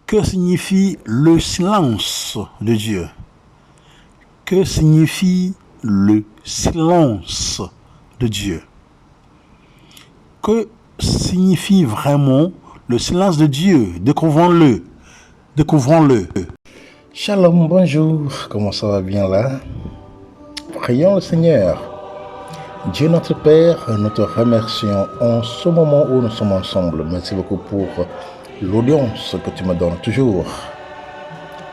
Que signifie le silence de Dieu? Que signifie le silence de Dieu? Que signifie vraiment le silence de Dieu? Découvrons-le. Découvrons-le. Shalom, bonjour. Comment ça va bien là? Prions le Seigneur. Dieu notre Père, nous te remercions en ce moment où nous sommes ensemble. Merci beaucoup pour l'audience que tu me donnes toujours.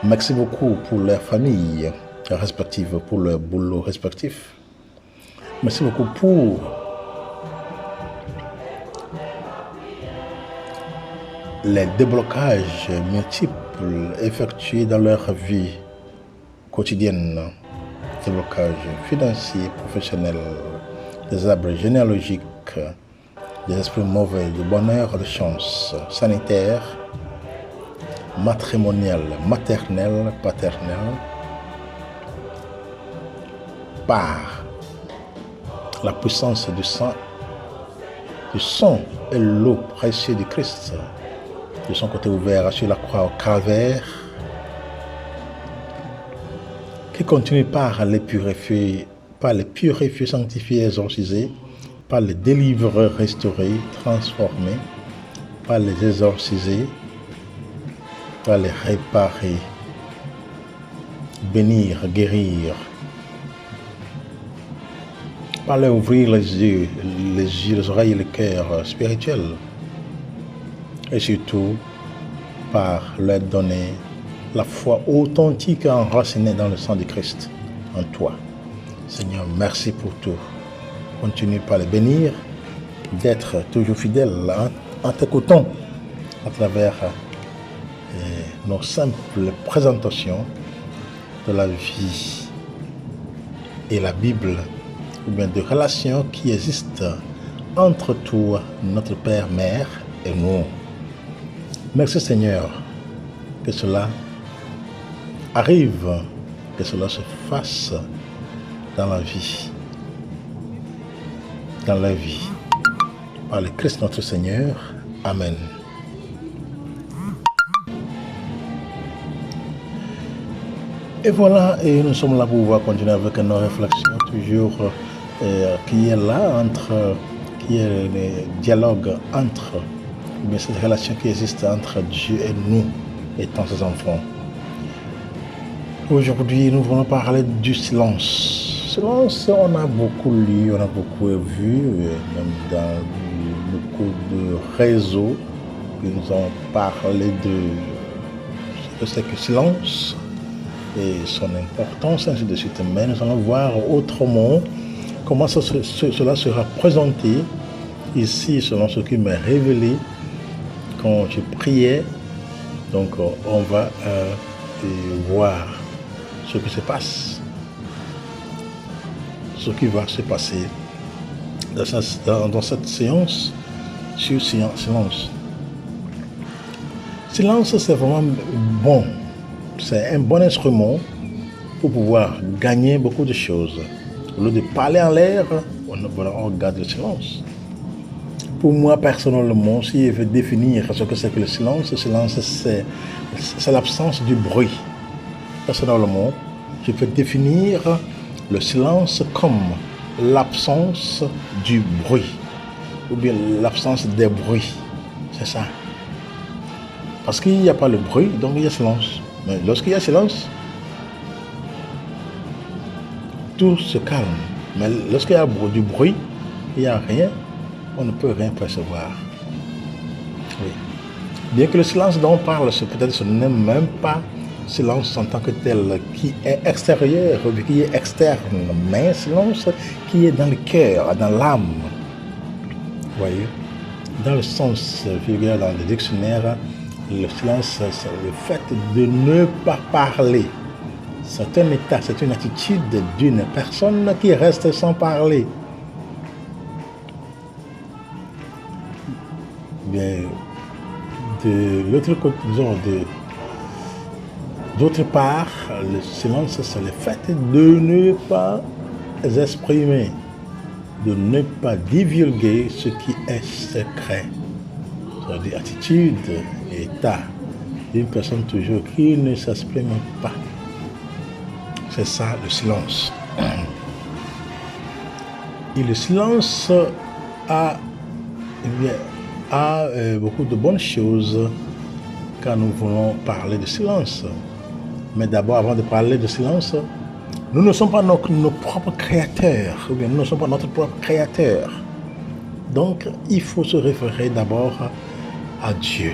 Merci beaucoup pour leurs familles respectives, pour leur boulot respectif. Merci beaucoup pour les déblocages multiples effectués dans leur vie quotidienne. Déblocages financiers, professionnels, des arbres généalogiques, des esprits mauvais, de bonheur, de chance, sanitaire, matrimonial, maternel, paternel, par la puissance du sang et l'eau précieuse du Christ, de son côté ouvert sur la croix au calvaire, qui continue par les purifier, sanctifier, exorciser, par les délivrer, restaurer, transformer, par les exorciser, par les réparer, bénir, guérir, par leur ouvrir les yeux, les oreilles et le cœur spirituel, et surtout par leur donner la foi authentique enracinée dans le sang de Christ en toi. Seigneur, merci pour tout. Continue par les bénir, d'être toujours fidèle en t'écoutant à travers nos simples présentations de la vie et la Bible, ou bien de relations qui existent entre toi, notre Père, Mère et nous. Merci Seigneur, que cela arrive, que cela se fasse dans la vie, par le Christ notre Seigneur. Amen. Et voilà, et nous sommes là pour pouvoir continuer avec nos réflexions, toujours qui est le dialogue entre, mais cette relation qui existe entre Dieu et nous, étant ses enfants. Aujourd'hui, nous allons parler du silence. Silence, on a beaucoup lu, on a beaucoup vu, même dans beaucoup de réseaux qui nous ont parlé de ce que c'est que silence et son importance, ainsi de suite. Mais nous allons voir autrement comment cela sera présenté ici, selon ce qui m'est révélé quand je priais. Donc, on va voir ce qui se passe, ce qui va se passer dans cette séance sur silence. Silence, c'est vraiment bon. C'est un bon instrument pour pouvoir gagner beaucoup de choses. Au lieu de parler en l'air, on garde le silence. Pour moi, personnellement, si je veux définir ce que c'est que le silence, c'est l'absence du bruit. Personnellement, je peux définir le silence comme l'absence du bruit, ou bien l'absence des bruits. C'est ça. Parce qu'il n'y a pas le bruit, donc il y a silence. Mais lorsqu'il y a silence, tout se calme. Mais lorsqu'il y a du bruit, il n'y a rien, on ne peut rien percevoir. Oui. Bien que le silence dont on parle, peut-être ce n'est même pas silence en tant que tel, qui est extérieur, qui est externe, mais silence qui est dans le cœur, dans l'âme. Vous voyez, dans le sens vulgaire, dans le dictionnaire, le silence, c'est le fait de ne pas parler. C'est un état, c'est une attitude d'une personne qui reste sans parler. Bien, de l'autre côté, disons, d'autre part, le silence, c'est le fait de ne pas exprimer, de ne pas divulguer ce qui est secret. C'est-à-dire attitude, état d'une personne toujours qui ne s'exprime pas. C'est ça le silence. Et le silence a beaucoup de bonnes choses quand nous voulons parler de silence. Mais d'abord, avant de parler de silence, nous ne sommes pas nos propres créateurs, ou bien nous ne sommes pas notre propre créateur. Donc, il faut se référer d'abord à Dieu.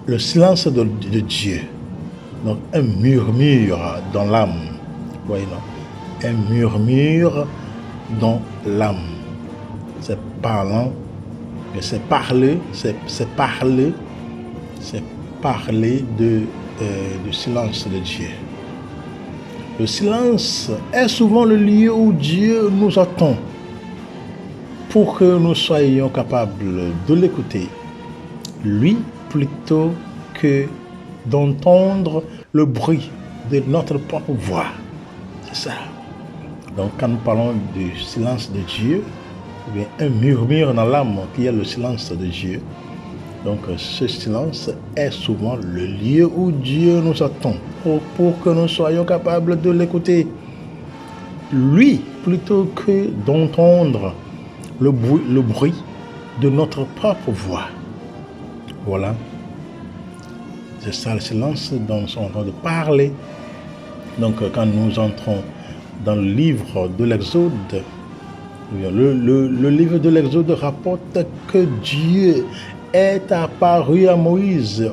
Le silence de Dieu, donc un murmure dans l'âme, voyez, non? Un murmure dans l'âme. C'est parlant, c'est parler du silence de Dieu. Le silence est souvent le lieu où Dieu nous attend pour que nous soyons capables de l'écouter, lui, plutôt que d'entendre le bruit de notre propre voix. C'est ça. Donc quand nous parlons du silence de Dieu, eh bien, un murmure dans l'âme qui est le silence de Dieu. Donc ce silence est souvent le lieu où Dieu nous attend pour que nous soyons capables de l'écouter, lui, plutôt que d'entendre le bruit de notre propre voix. Voilà. C'est ça le silence dont nous sommes en train de parler. Donc quand nous entrons dans le livre de l'Exode, le livre de l'Exode rapporte que Dieu est apparu à Moïse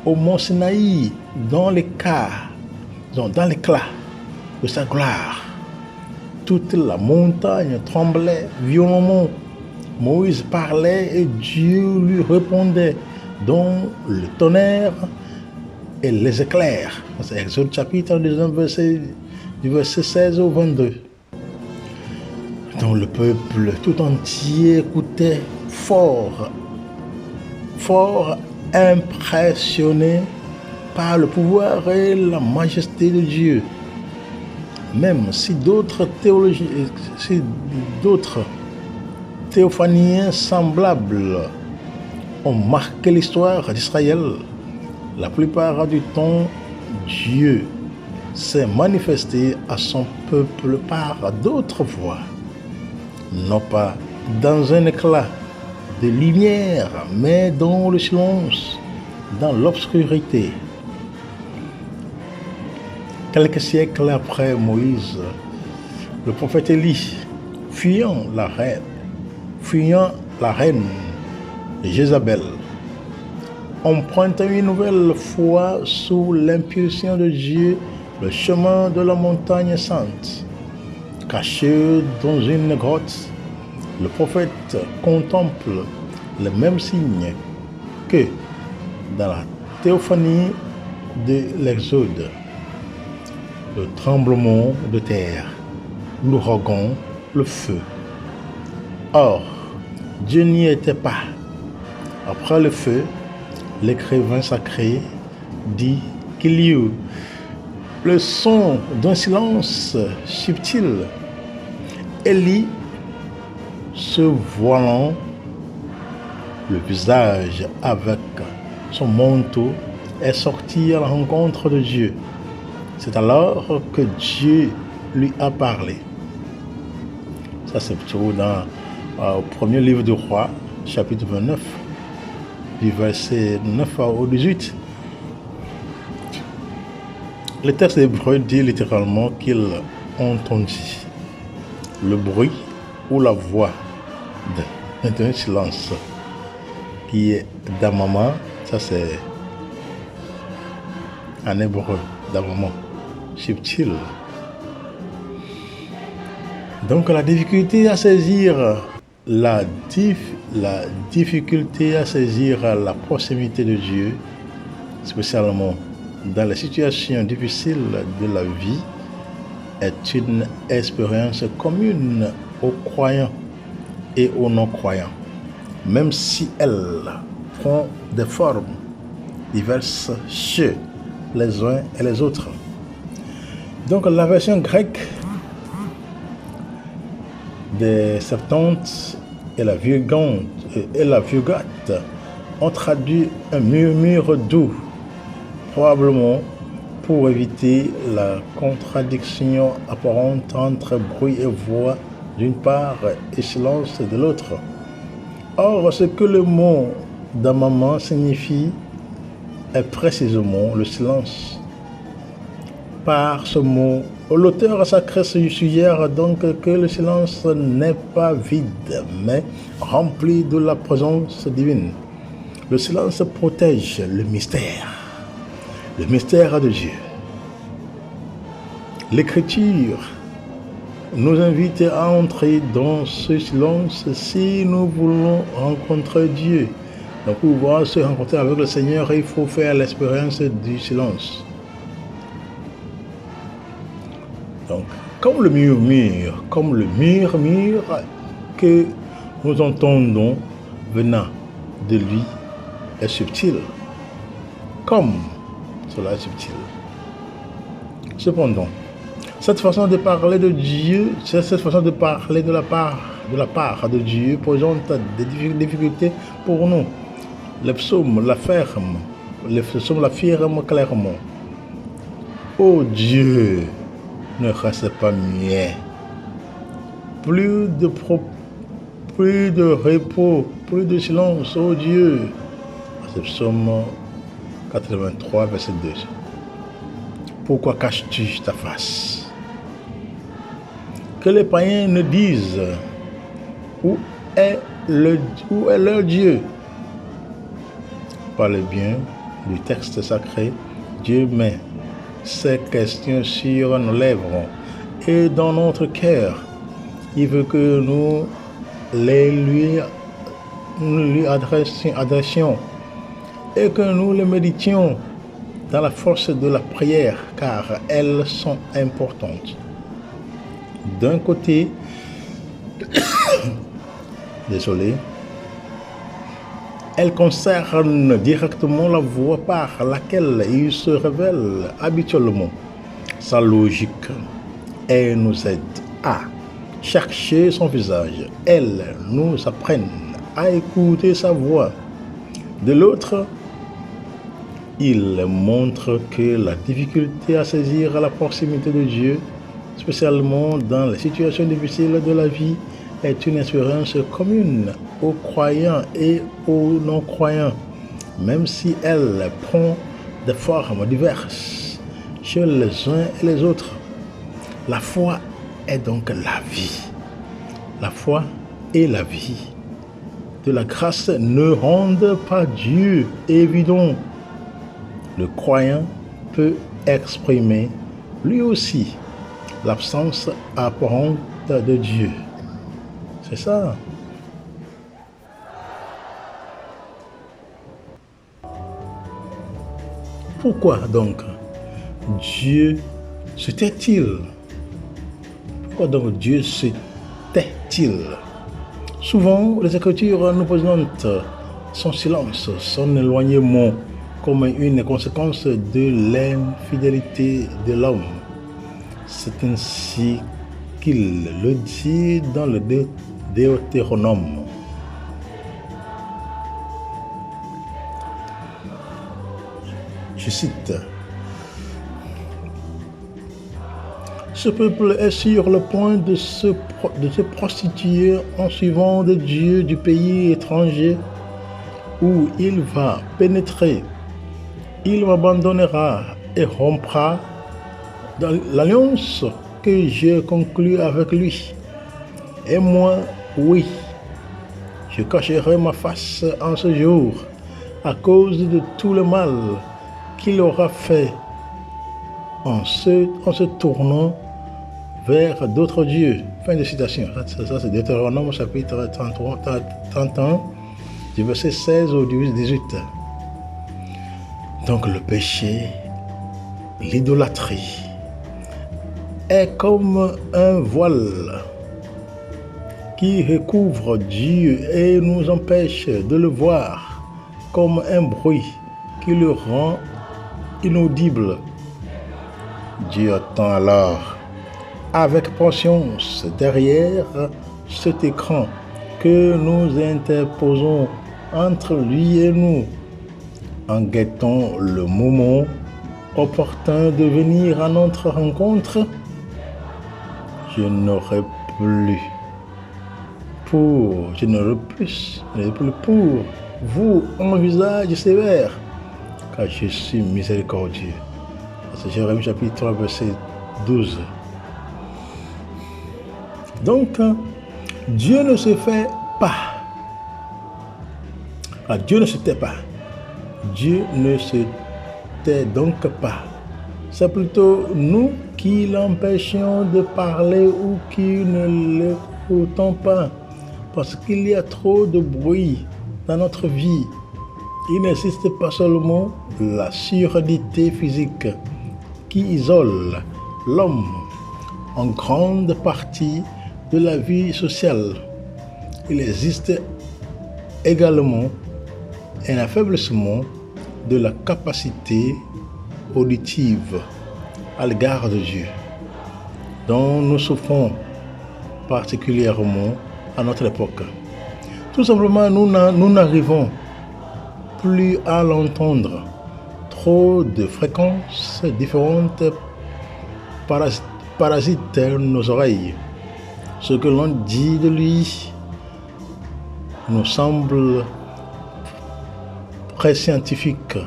au mont Sinaï dans l'éclat de sa gloire. Toute la montagne tremblait violemment. Moïse parlait et Dieu lui répondait dans le tonnerre et les éclairs. C'est Exode chapitre 19, du verset 16 au 22. Donc le peuple tout entier écoutait fort impressionné par le pouvoir et la majesté de Dieu. Même si d'autres théophaniens semblables ont marqué l'histoire d'Israël, la plupart du temps, Dieu s'est manifesté à son peuple par d'autres voies, non pas dans un éclat de lumière, mais dans le silence, dans l'obscurité. Quelques siècles après Moïse, le prophète Élie, fuyant la reine Jézabel, emprunta une nouvelle fois sous l'impulsion de Dieu le chemin de la montagne sainte. Caché dans une grotte, le prophète contemple les mêmes signes que dans la théophanie de l'Exode. Le tremblement de terre, l'ouragan, le feu. Or, Dieu n'y était pas. Après le feu, l'écrivain sacré dit qu'il y eut le son d'un silence subtil. Élie, se voilant le visage avec son manteau, est sorti à la rencontre de Dieu. C'est alors que Dieu lui a parlé. Ça c'est plutôt dans au premier livre du roi, chapitre 29, du verset 9 au 18. Le texte hébreu dit littéralement qu'il entendit le bruit ou la voix d'un silence qui est d'amama, ça c'est en hébreu, d'amama, subtil. Donc la difficulté à saisir la difficulté à saisir la proximité de Dieu, spécialement dans les situations difficiles de la vie, est une expérience commune aux croyants et aux non-croyants, même si elle prend des formes diverses chez les uns et les autres. Donc la version grecque des Septante et la Vulgate on traduit un murmure doux, probablement pour éviter la contradiction apparente entre bruit et voix d'une part et silence de l'autre. Or, ce que le mot d'amama signifie est précisément le silence. Par ce mot, l'auteur sacré suggère donc que le silence n'est pas vide, mais rempli de la présence divine. Le silence protège le mystère de Dieu. L'Écriture nous invite à entrer dans ce silence si nous voulons rencontrer Dieu. Donc, pour pouvoir se rencontrer avec le Seigneur, il faut faire l'expérience du silence. Donc, comme le murmure que nous entendons venant de lui est subtil, comme cela est subtil. Cependant, cette façon de parler de Dieu, cette façon de parler de la part de Dieu présente des difficultés pour nous. Les psaumes l'affirment clairement. Oh Dieu, ne reste pas muet. Plus de repos, plus de silence, oh Dieu. C'est psaume 83, verset 2. Pourquoi caches-tu ta face? Que les païens ne disent où est leur Dieu. Par le bien du texte sacré, Dieu met ces questions sur nos lèvres et dans notre cœur. Il veut que nous les lui adressions et que nous les méditions dans la force de la prière, car elles sont importantes. D'un côté, elles concernent directement la voie par laquelle il se révèle habituellement. Sa logique, elle nous aide à chercher son visage. Elles nous apprennent à écouter sa voix. De l'autre, il montre que la difficulté à saisir la proximité de Dieu, spécialement dans les situations difficiles de la vie, est une expérience commune aux croyants et aux non-croyants, même si elle prend des formes diverses chez les uns et les autres. La foi est donc la vie. La foi et la vie de la grâce ne rendent pas Dieu évident. Le croyant peut exprimer lui aussi l'absence apparente de Dieu. C'est ça. Pourquoi donc Dieu se tait-il? Pourquoi donc Dieu se tait-il? Souvent, les Écritures nous présentent son silence, son éloignement comme une conséquence de l'infidélité de l'homme. C'est ainsi qu'il le dit dans le Deutéronome. Je cite: ce peuple est sur le point de se prostituer en suivant des dieux du pays étranger où il va pénétrer. Il m'abandonnera et rompra dans l'alliance que j'ai conclue avec lui. Et moi, oui, je cacherai ma face en ce jour à cause de tout le mal qu'il aura fait en se tournant vers d'autres dieux. Fin de citation. Ça c'est Deutéronome chapitre 31, du verset 16 au 18. Donc le péché, l'idolâtrie, est comme un voile qui recouvre Dieu et nous empêche de le voir, comme un bruit qui le rend inaudible. Dieu attend alors avec patience derrière cet écran que nous interposons entre lui et nous, en guettant le moment opportun de venir à notre rencontre. Je n'aurai plus pour vous un visage sévère, car je suis miséricordieux. C'est Jérémie chapitre 3, verset 12. Donc, Dieu ne se fait pas. Dieu ne se tait pas. Dieu ne se tait donc pas. C'est plutôt nous qui l'empêchons de parler ou qui ne l'écoutons pas. Parce qu'il y a trop de bruit dans notre vie. Il n'existe pas seulement la surdité physique qui isole l'homme en grande partie de la vie sociale. Il existe également un affaiblissement de la capacité auditive à l'égard de Dieu, dont nous souffrons particulièrement à notre époque. Tout simplement, nous n'arrivons plus à l'entendre. Trop de fréquences différentes parasitent nos oreilles. Ce que l'on dit de lui nous semble très scientifique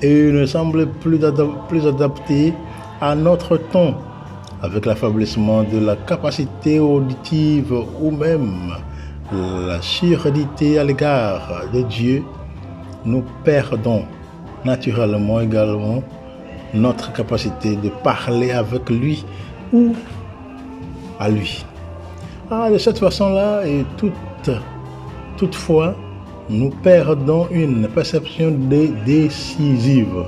et ne semble plus adapté à notre temps. Avec l'affaiblissement de la capacité auditive ou même la surdité à l'égard de Dieu, nous perdons naturellement également notre capacité de parler avec lui ou à lui. De cette façon-là, et toutefois, nous perdons une perception décisive.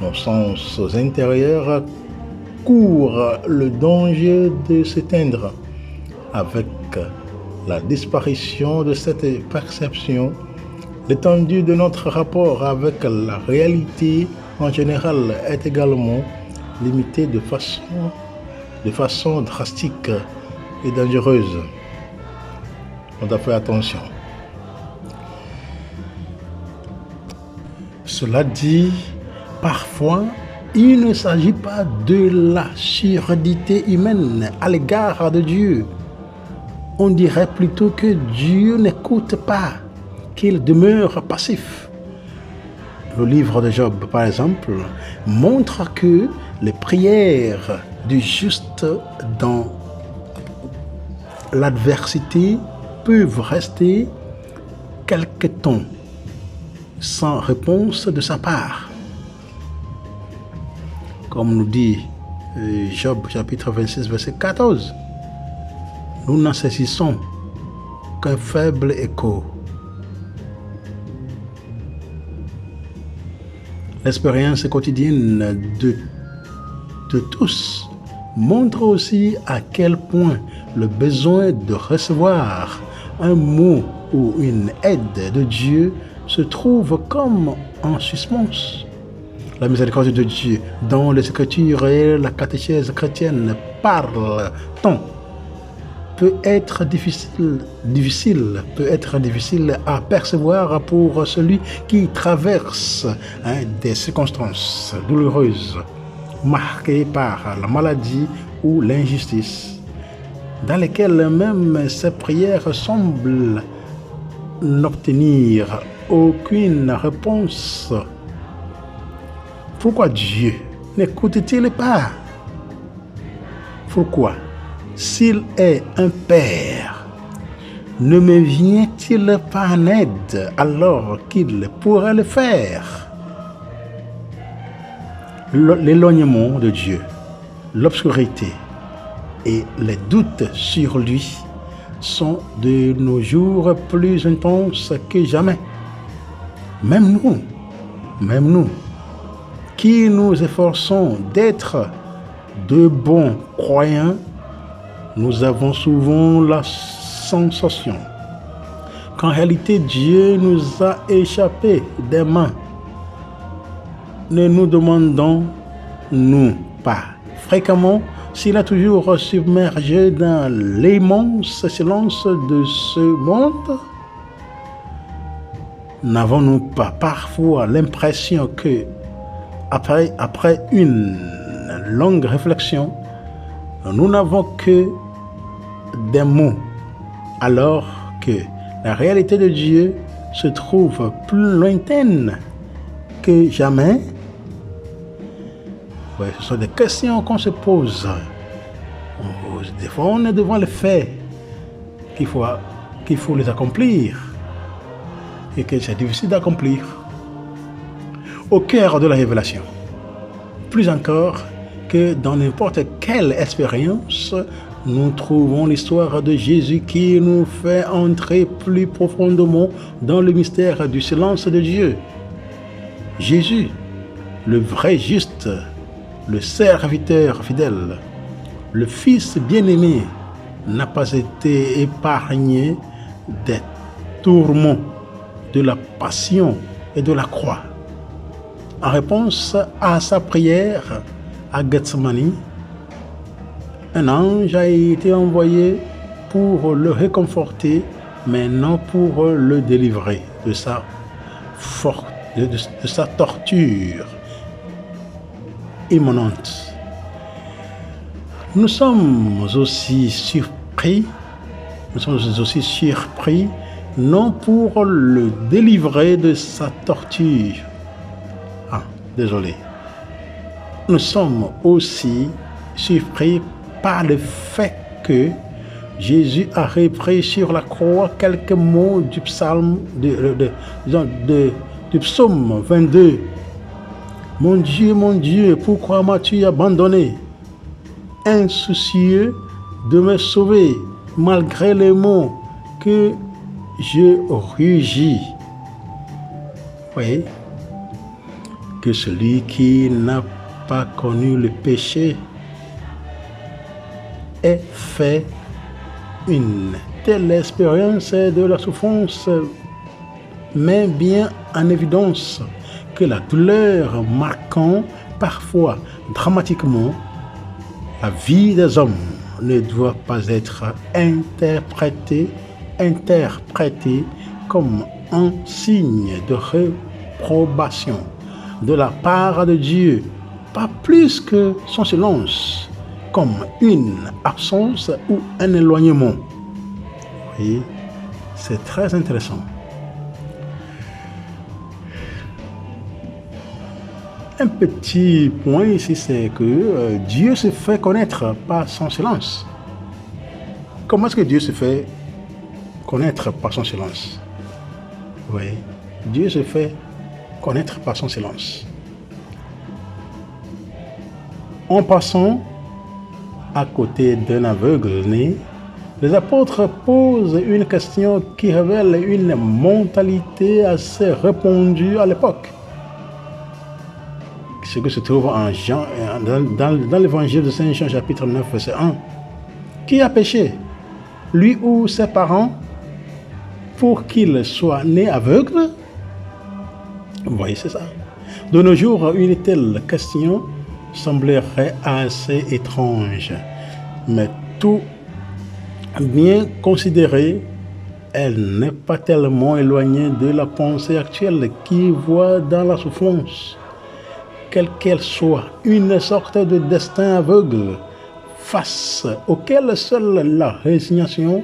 Nos sens intérieurs courent le danger de s'éteindre. Avec la disparition de cette perception, l'étendue de notre rapport avec la réalité en général est également limitée de façon drastique et dangereuse. On doit faire attention. Cela dit, parfois, il ne s'agit pas de la surdité humaine à l'égard de Dieu. On dirait plutôt que Dieu n'écoute pas, qu'il demeure passif. Le livre de Job, par exemple, montre que les prières du juste dans l'adversité peuvent rester quelque temps sans réponse de sa part. Comme nous dit Job chapitre 26 verset 14, nous n'en saisissons qu'un faible écho. L'expérience quotidienne de tous montre aussi à quel point le besoin de recevoir un mot ou une aide de Dieu se trouve comme en suspens. La miséricorde de Dieu, dont les Écritures et la catéchèse chrétienne parlent tant, peut être difficile à percevoir pour celui qui traverse des circonstances douloureuses, marquées par la maladie ou l'injustice, dans lesquelles même ses prières semblent n'obtenir aucune réponse. Pourquoi Dieu n'écoute-t-il pas? Pourquoi, s'il est un père, ne me vient-il pas en aide alors qu'il pourrait le faire? L'éloignement de Dieu, l'obscurité et les doutes sur lui sont de nos jours plus intenses que jamais. Même nous, qui nous efforçons d'être de bons croyants, nous avons souvent la sensation qu'en réalité Dieu nous a échappé des mains. Ne nous demandons-nous pas fréquemment s'il est toujours submergé dans l'immense silence de ce monde? n'avons-nous pas parfois l'impression que, après une longue réflexion, nous n'avons que des mots, alors que la réalité de Dieu se trouve plus lointaine que jamais? Oui, ce sont des questions qu'on se pose. Des fois, on est devant les faits qu'il faut les accomplir et que c'est difficile d'accomplir. Au cœur de la révélation, plus encore que dans n'importe quelle expérience, nous trouvons l'histoire de Jésus qui nous fait entrer plus profondément dans le mystère du silence de Dieu. Jésus, le vrai juste, le serviteur fidèle, le Fils bien-aimé, n'a pas été épargné des tourments de la passion et de la croix. En réponse à sa prière à Gethsemane, un ange a été envoyé pour le réconforter, mais non pour le délivrer de sa torture imminente. Nous sommes aussi surpris, non pour le délivrer de sa torture. Nous sommes aussi surpris par le fait que Jésus a repris sur la croix quelques mots du psaume du psaume 22. Mon Dieu, pourquoi m'as-tu abandonné? Insoucieux de me sauver, malgré les mots que je rugis. Voyez que celui qui n'a pas connu le péché ait fait une telle expérience de la souffrance, met bien en évidence que la douleur marquant parfois dramatiquement la vie des hommes ne doit pas être interprétée comme un signe de réprobation de la part de Dieu, pas plus que son silence, comme une absence ou un éloignement. Vous voyez, c'est très intéressant. Un petit point ici, c'est que Dieu se fait connaître par son silence. Comment est-ce que Dieu se fait connaître par son silence? Oui, Dieu se fait connaître par son silence. En passant à côté d'un aveugle-né, les apôtres posent une question qui révèle une mentalité assez répandue à l'époque. Ce que se trouve en Jean, dans l'évangile de Saint Jean, chapitre 9, verset 1. Qui a péché, lui ou ses parents, pour qu'il soit né aveugle? Vous voyez, c'est ça. De nos jours, une telle question semblerait assez étrange, mais tout bien considéré, elle n'est pas tellement éloignée de la pensée actuelle qui voit dans la souffrance, quelle qu'elle soit, une sorte de destin aveugle face auquel seule la résignation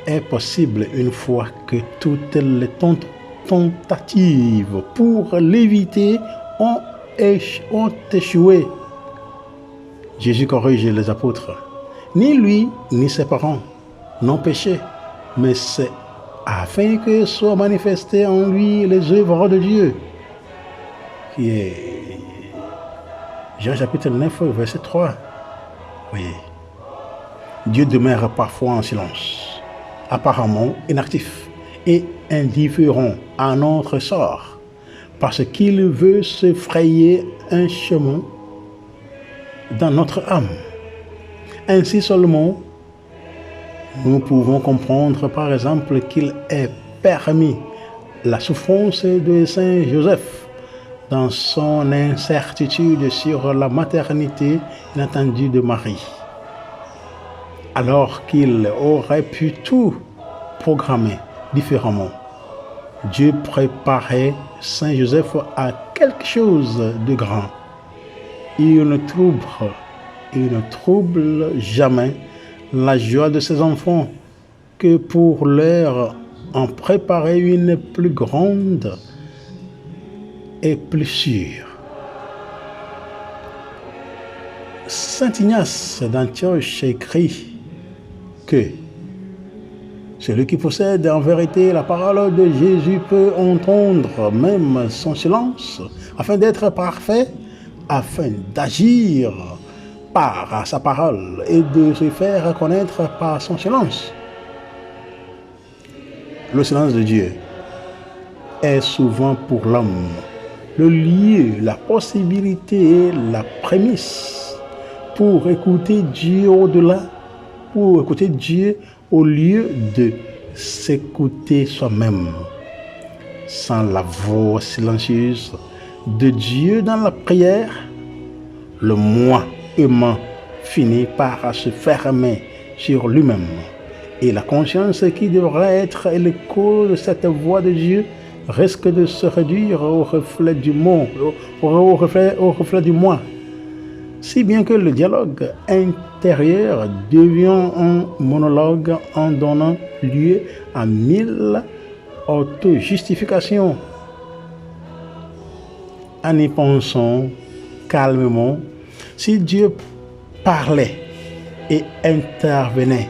est possible une fois que toutes les tentatives pour l'éviter ont échoué. Jésus corrige les apôtres. Ni lui, ni ses parents n'ont péché, mais c'est afin que soient manifestées en lui les œuvres de Dieu. Qui est Jean chapitre 9, verset 3. Oui. Dieu demeure parfois en silence, apparemment inactif et indifférent à notre sort, parce qu'il veut se frayer un chemin dans notre âme. Ainsi seulement, nous pouvons comprendre par exemple qu'il est permis la souffrance de Saint Joseph dans son incertitude sur la maternité inattendue de Marie, alors qu'il aurait pu tout programmer différemment. Dieu préparait Saint Joseph à quelque chose de grand. Il ne trouble jamais la joie de ses enfants que pour leur en préparer une plus grande et plus sûre. Saint Ignace d'Antioche écrit que celui qui possède en vérité la parole de Jésus peut entendre même son silence afin d'être parfait, afin d'agir par sa parole et de se faire connaître par son silence. Le silence de Dieu est souvent pour l'homme le lieu, la possibilité et la prémisse pour écouter Dieu au-delà, pour écouter Dieu au lieu de s'écouter soi-même. Sans la voix silencieuse de Dieu dans la prière, le moi humain finit par se fermer sur lui-même. Et la conscience qui devrait être l'écho de cette voix de Dieu risque de se réduire au reflet du moi, au reflet du moi. Si bien que le dialogue intérieur devient un monologue en donnant lieu à 1000 auto-justifications. En y pensant calmement, si Dieu parlait et intervenait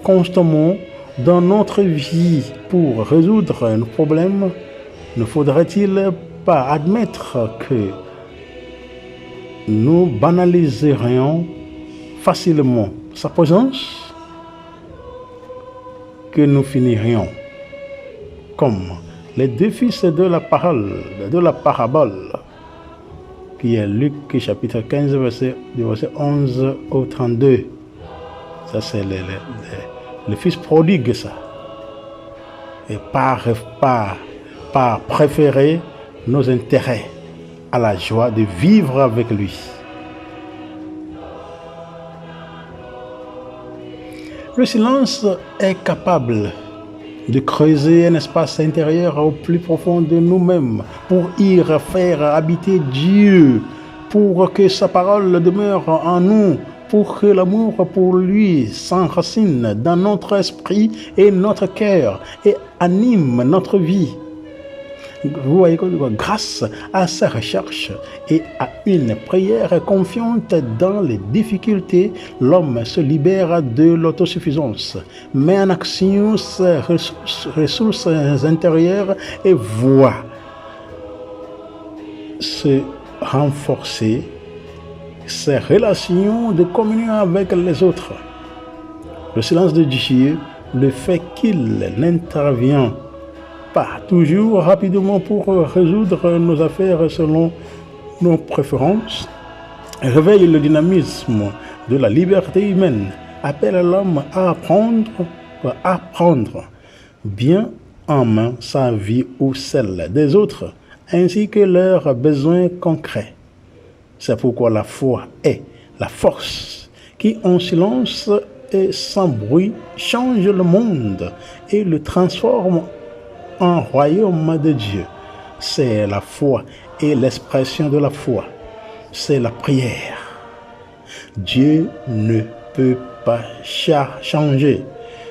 constamment dans notre vie pour résoudre nos problèmes, ne faudrait-il pas admettre que nous banaliserions facilement sa présence, que nous finirions comme les deux fils de la parabole, qui est Luc chapitre 15, verset 11 au 32. Ça, c'est le fils prodigue, ça. Et par préférer nos intérêts à la joie de vivre avec lui. Le silence est capable de creuser un espace intérieur au plus profond de nous-mêmes pour y faire habiter Dieu, pour que sa parole demeure en nous, pour que l'amour pour lui s'enracine dans notre esprit et notre cœur et anime notre vie. Vous voyez que grâce à sa recherche et à une prière confiante dans les difficultés, l'homme se libère de l'autosuffisance, met en action ses ressources intérieures et voit se renforcer ses relations de communion avec les autres. Le silence de Dieu, le fait qu'il n'intervient pas toujours rapidement pour résoudre nos affaires selon nos préférences, réveille le dynamisme de la liberté humaine, appelle l'homme à prendre bien en main sa vie ou celle des autres, ainsi que leurs besoins concrets. C'est pourquoi la foi est la force qui, en silence et sans bruit, change le monde et le transforme en royaume de Dieu. C'est la foi et l'expression de la foi. C'est la prière. Dieu ne peut pas changer.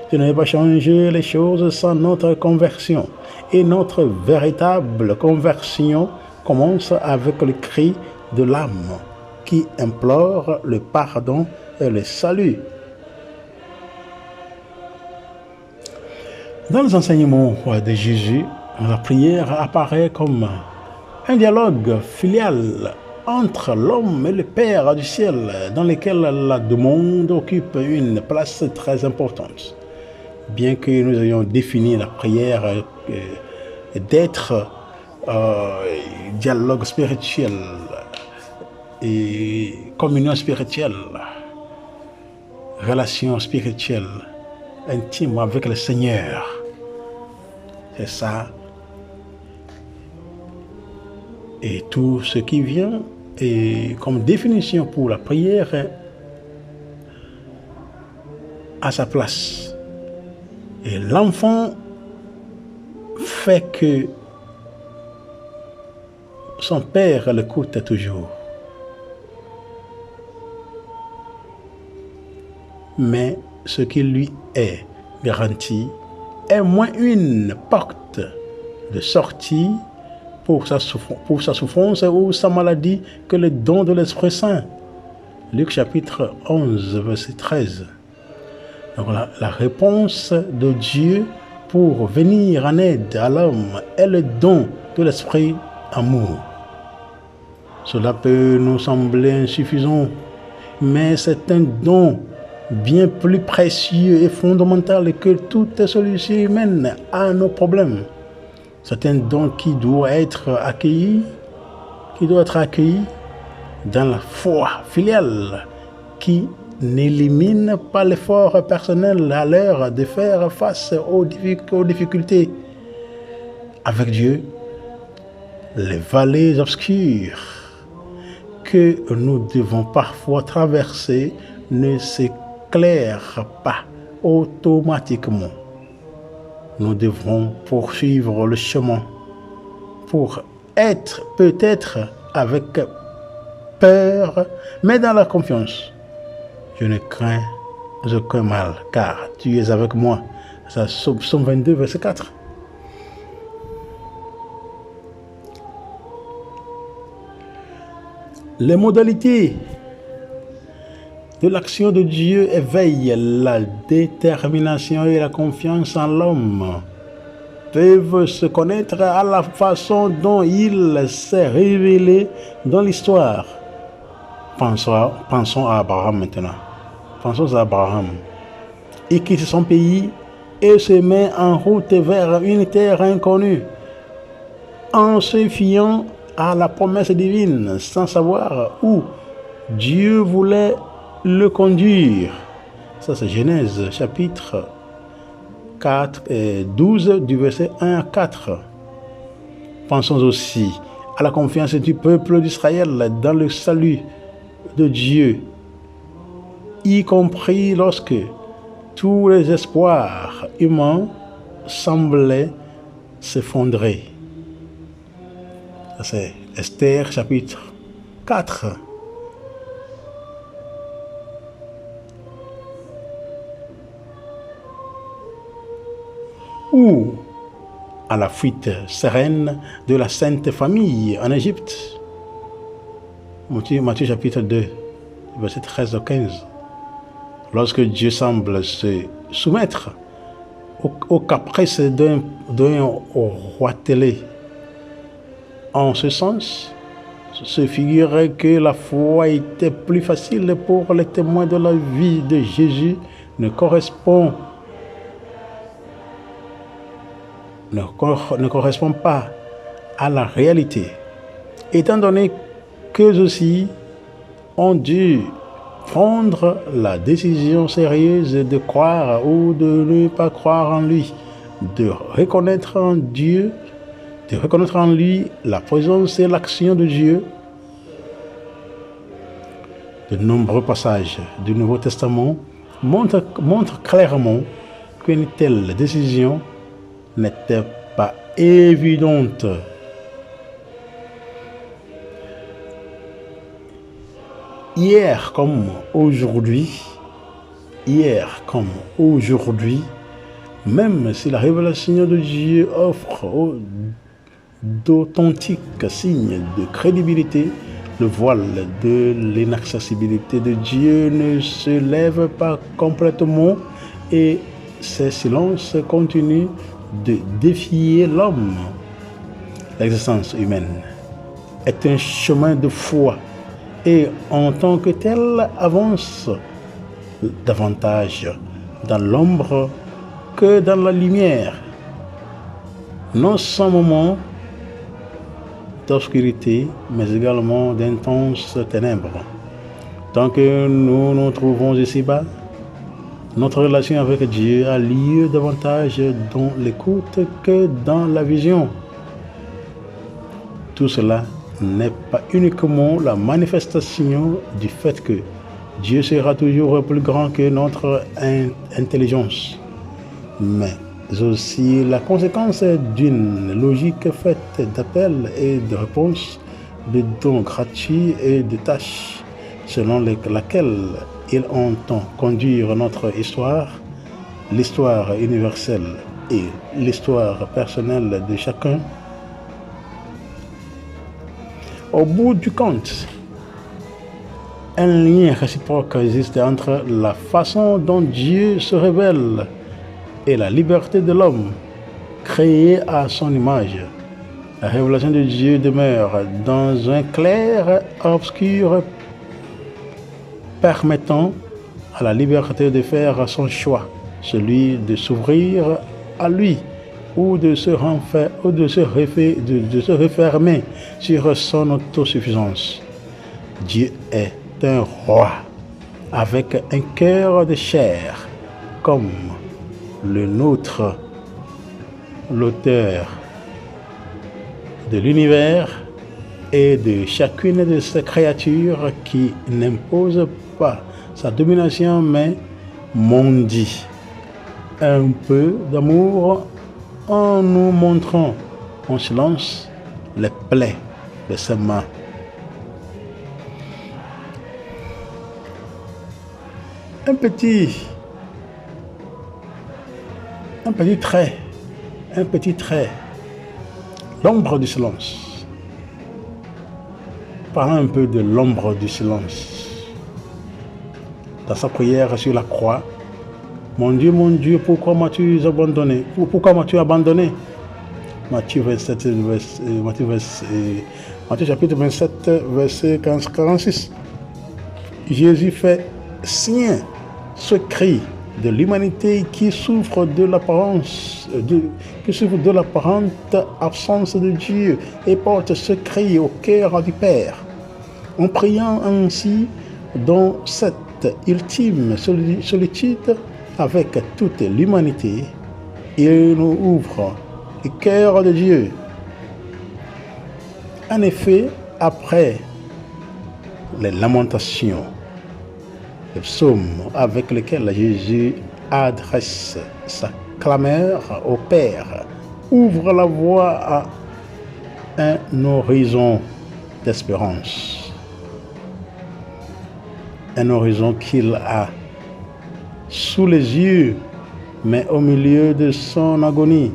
Dieu ne peut pas changer les choses sans notre conversion. Et notre véritable conversion commence avec le cri de l'âme qui implore le pardon et le salut. Dans les enseignements de Jésus, la prière apparaît comme un dialogue filial entre l'homme et le Père du ciel, dans lequel la demande occupe une place très importante. Bien que nous ayons défini la prière d'être dialogue spirituel et communion spirituelle, relation spirituelle intime avec le Seigneur. C'est ça. Et tout ce qui vient est comme définition pour la prière à sa place. Et l'enfant fait que son père l'écoute toujours. Mais ce qui lui est garanti est moins une porte de sortie pour sa souffrance ou sa maladie que le don de l'Esprit Saint. Luc chapitre 11, verset 13. Donc la réponse de Dieu pour venir en aide à l'homme est le don de l'Esprit amour. Cela peut nous sembler insuffisant, mais c'est un don bien plus précieux et fondamental que toute solution humaine à nos problèmes. C'est un don qui doit être accueilli dans la foi filiale qui n'élimine pas l'effort personnel à l'heure de faire face aux difficultés. Avec Dieu, les vallées obscures que nous devons parfois traverser ne s'éclairent pas automatiquement. Nous devrons poursuivre le chemin pour être peut-être avec peur, mais dans la confiance. Je ne crains aucun mal, car tu es avec moi. C'est Psaume 22, verset 4. Les modalités de l'action de Dieu éveillent la détermination et la confiance en l'homme, peuvent se connaître à la façon dont il s'est révélé dans l'histoire. Pensons à Abraham maintenant. Pensons à Abraham. Il quitte son pays et se met en route vers une terre inconnue, en se fiant à la promesse divine, sans savoir où Dieu voulait le conduire. Ça, c'est Genèse, chapitre 4 et 12, du verset 1 à 4. Pensons aussi à la confiance du peuple d'Israël dans le salut de Dieu, y compris lorsque tous les espoirs humains semblaient s'effondrer. Ça, c'est Esther, chapitre 4. Ou à la fuite sereine de la Sainte Famille en Égypte. Matthieu chapitre 2, verset 13 au 15. Lorsque Dieu semble se soumettre au caprice d'un roi télé. En ce sens, se figurait que la foi était plus facile pour les témoins de la vie de Jésus ne correspond pas à la réalité, étant donné qu'eux aussi ont dû prendre la décision sérieuse de croire ou de ne pas croire en lui, de reconnaître en lui la présence et l'action de Dieu. De nombreux passages du Nouveau Testament montrent clairement qu'une telle décision n'était pas évidente. Hier comme aujourd'hui, même si la révélation de Dieu offre d'authentiques signes de crédibilité, le voile de l'inaccessibilité de Dieu ne se lève pas complètement et ces silences continuent de défier l'homme. L'existence humaine est un chemin de foi et en tant que tel avance davantage dans l'ombre que dans la lumière, non sans moments d'obscurité, mais également d'intenses ténèbres. Tant que nous nous trouvons ici-bas, notre relation avec Dieu a lieu davantage dans l'écoute que dans la vision. Tout cela n'est pas uniquement la manifestation du fait que Dieu sera toujours plus grand que notre intelligence, mais aussi la conséquence d'une logique faite d'appels et de réponses, de dons gratuits et de tâches selon laquelle il entend conduire notre histoire, l'histoire universelle et l'histoire personnelle de chacun. Au bout du compte, un lien réciproque existe entre la façon dont Dieu se révèle et la liberté de l'homme, créé à son image. La révélation de Dieu demeure dans un clair obscur permettant à la liberté de faire son choix, celui de s'ouvrir à lui ou de se refermer sur son autosuffisance. Dieu est un roi avec un cœur de chair comme le nôtre, l'auteur de l'univers et de chacune de ces créatures qui n'impose pas sa domination mais mondit un peu d'amour en nous montrant en silence les plaies de ses mains. Un petit trait, l'ombre du silence. Parlons un peu de l'ombre du silence. Dans sa prière sur la croix, mon Dieu, pourquoi m'as-tu abandonné? Pourquoi m'as-tu abandonné? Matthieu chapitre 27, verset 46. Jésus fait sien ce cri de l'humanité qui souffre de l'apparente absence de Dieu et porte ce cri au cœur du Père. En priant ainsi dans cette ultime solitude avec toute l'humanité, il nous ouvre le cœur de Dieu. En effet, après les lamentations, le psaume avec lequel Jésus adresse sa clameur au Père ouvre la voie à un horizon d'espérance. Un horizon qu'il a sous les yeux, mais au milieu de son agonie.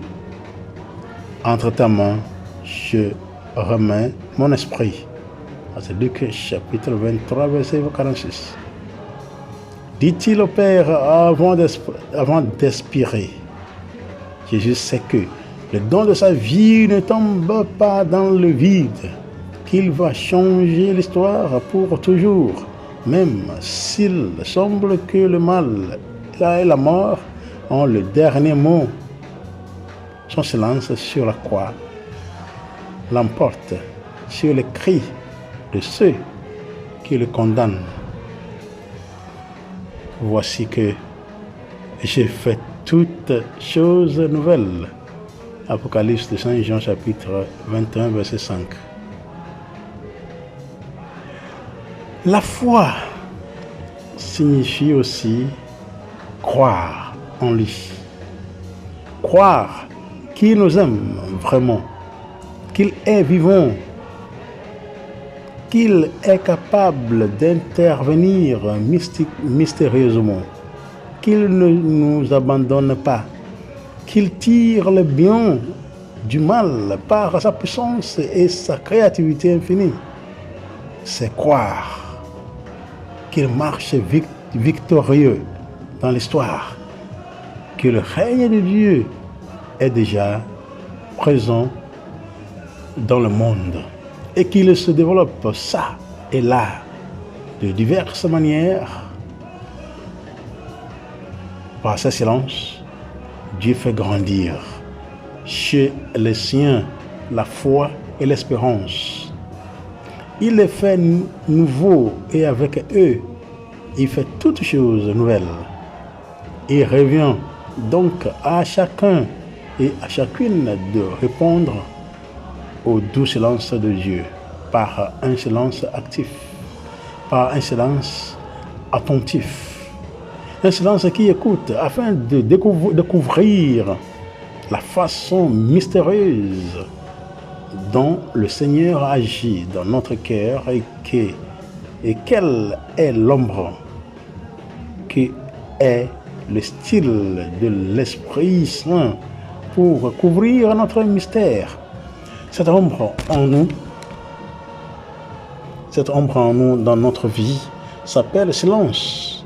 Entre ta main, je remets mon esprit. C'est Luc chapitre 23, verset 46. Dit-il au Père avant d'expirer. Jésus sait que le don de sa vie ne tombe pas dans le vide, qu'il va changer l'histoire pour toujours, même s'il semble que le mal et la mort ont le dernier mot. Son silence sur la croix l'emporte sur les cris de ceux qui le condamnent. Voici que j'ai fait toutes choses nouvelles. Apocalypse de Saint Jean chapitre 21 verset 5. La foi signifie aussi croire en lui. Croire qu'il nous aime vraiment, qu'il est vivant, qu'il est capable d'intervenir mystérieusement, qu'il ne nous abandonne pas, qu'il tire le bien du mal par sa puissance et sa créativité infinie. C'est croire qu'il marche victorieux dans l'histoire, que le règne de Dieu est déjà présent dans le monde et qu'il se développe ça et là de diverses manières. Par ce silence, Dieu fait grandir chez les siens la foi et l'espérance. Il les fait nouveaux et avec eux, il fait toutes choses nouvelles. Il revient donc à chacun et à chacune de répondre au doux silence de Dieu par un silence actif, par un silence attentif, un silence qui écoute afin de découvrir la façon mystérieuse dont le Seigneur agit dans notre cœur et quelle est l'ombre qui est le style de l'Esprit Saint pour couvrir notre mystère. Cette ombre en nous dans notre vie s'appelle le silence.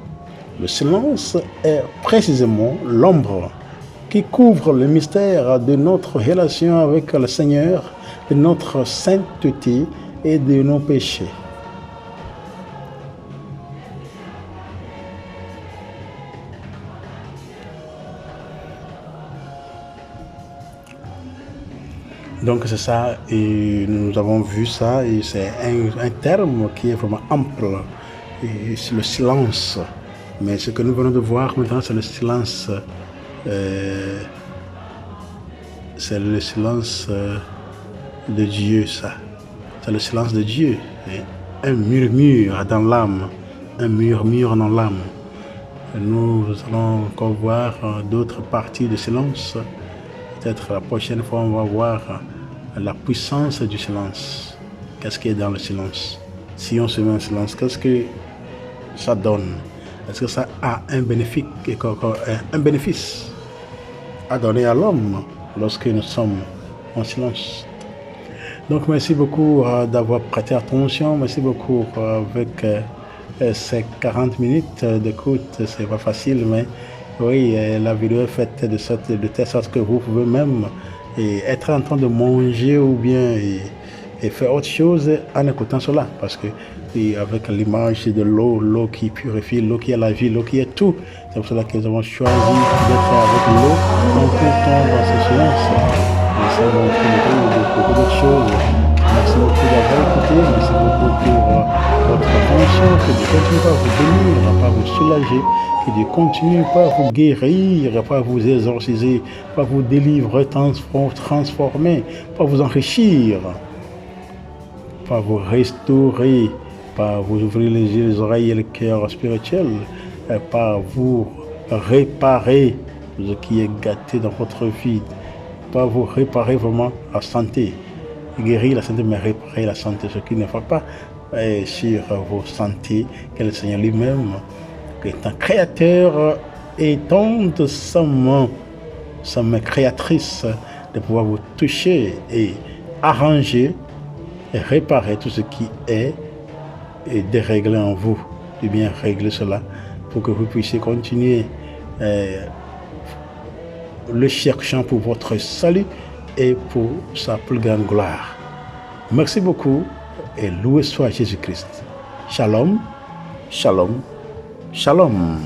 Le silence est précisément l'ombre qui couvre le mystère de notre relation avec le Seigneur, de notre sainteté et de nos péchés. Donc c'est ça, et nous avons vu ça, et c'est un terme qui est vraiment ample, et c'est le silence. Mais ce que nous venons de voir maintenant, c'est le silence, de Dieu, ça. C'est le silence de Dieu, un murmure dans l'âme, un murmure dans l'âme. Nous allons encore voir d'autres parties de silence. Peut-être la prochaine fois, on va voir la puissance du silence. Qu'est-ce qui est dans le silence? Si on se met en silence, qu'est-ce que ça donne? Est-ce que ça a un bénéfice à donner à l'homme lorsque nous sommes en silence? Donc, merci beaucoup d'avoir prêté attention. Merci beaucoup avec ces 40 minutes d'écoute. C'est pas facile, mais oui, la vidéo est faite de telle sorte que vous pouvez même être en train de manger ou bien et faire autre chose en écoutant cela. Parce que avec l'image de l'eau qui purifie, l'eau qui est la vie, l'eau qui est tout. C'est pour cela que nous avons choisi d'être avec l'eau en tout temps dans ce silence. Nous avons fait beaucoup d'autres choses. Merci beaucoup d'avoir écouté. Merci beaucoup pour votre attention. Que Dieu continue par vous bénir, par vous soulager. Que Dieu continue par vous guérir, par vous exorciser, par vous délivrer, transformer, par vous enrichir, par vous restaurer, par vous ouvrir les yeux, les oreilles et le cœur spirituel, par vous réparer ce qui est gâté dans votre vie, par vous réparer vraiment la santé. Guérir la santé, mais réparer la santé, ce qui ne va pas sur vos santé, que le Seigneur lui-même, qui est un créateur, et tente sa main créatrice de pouvoir vous toucher et arranger et réparer tout ce qui est et dérégler en vous, de bien régler cela pour que vous puissiez continuer le cherchant pour votre salut et pour sa plus grande gloire. Merci beaucoup et loué soit Jésus-Christ. Shalom, shalom, shalom.